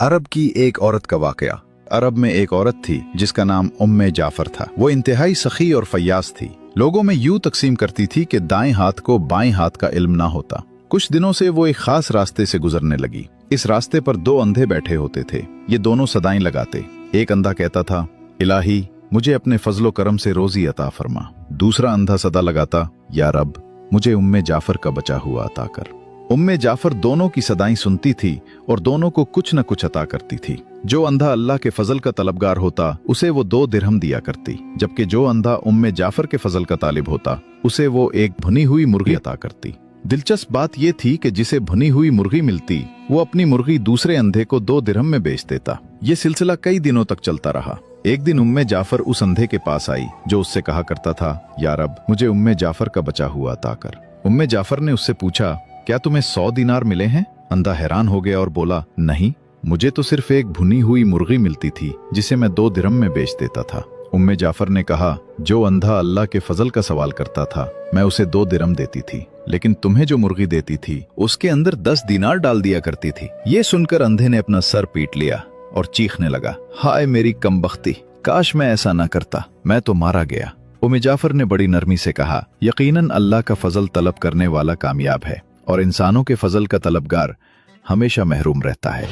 अरब की एक औरत का वाकया। अरब में एक औरत थी जिसका नाम उम्मे जाफर था। वो इंतहाई सखी और फयाज थी। लोगों में यूं तकसीम करती थी कि दाएं हाथ को बाएं हाथ का इल्म ना होता। कुछ दिनों से वो एक खास रास्ते से गुजरने लगी। इस रास्ते पर दो अंधे बैठे होते थे। ये दोनों सदाएं लगाते। एक अंधा कहता था, इलाही मुझे अपने फजलो करम से रोजी अता फरमा। दूसरा अंधा सदा लगाता, या रब मुझे उम्मे जाफर का बचा हुआ अता कर। उम्मे जाफर दोनों की सदाएं सुनती थी और दोनों को कुछ न कुछ अता करती थी। जो अंधा अल्लाह के फजल का तलबगार होता उसे वो 2 दिरहम दिया करती, जबकि जो अंधा उम्मे जाफर के फजल का तालिब होता उसे वो एक भुनी हुई मुर्गी अता करती। दिलचस्प बात यह थी कि जिसे भुनी हुई मुर्गी मिलती वो अपनी मुर्गी दूसरे अंधे को 2 दिरहम में बेच देता। ये सिलसिला कई दिनों तक चलता रहा। एक दिन उम्मे जाफर उस अंधे के पास आई जो उससे कहा करता था, या रब मुझे उम्मे जाफर का बचा हुआ अता कर। उम्मे जाफर ने उससे पूछा, क्या तुम्हें 100 दीनार मिले हैं? अंधा हैरान हो गया और बोला, नहीं, मुझे तो सिर्फ एक भुनी हुई मुर्गी मिलती थी जिसे मैं 2 दिरहम में बेच देता था। उम्मे जाफर ने कहा, जो अंधा अल्लाह के फजल का सवाल करता था मैं उसे 2 दिरहम देती थी, लेकिन तुम्हें जो मुर्गी देती थी उसके अंदर 10 दीनार डाल दिया करती थी। ये सुनकर अंधे ने अपना सर पीट लिया और चीखने लगा, हाय मेरी कमबख्ती, काश मैं ऐसा ना करता, मैं तो मारा गया। उम्मे जाफर ने बड़ी नरमी से कहा, यकीनन अल्लाह का फजल तलब करने वाला कामयाब है और इंसानों के फजल का तलबगार हमेशा महरूम रहता है।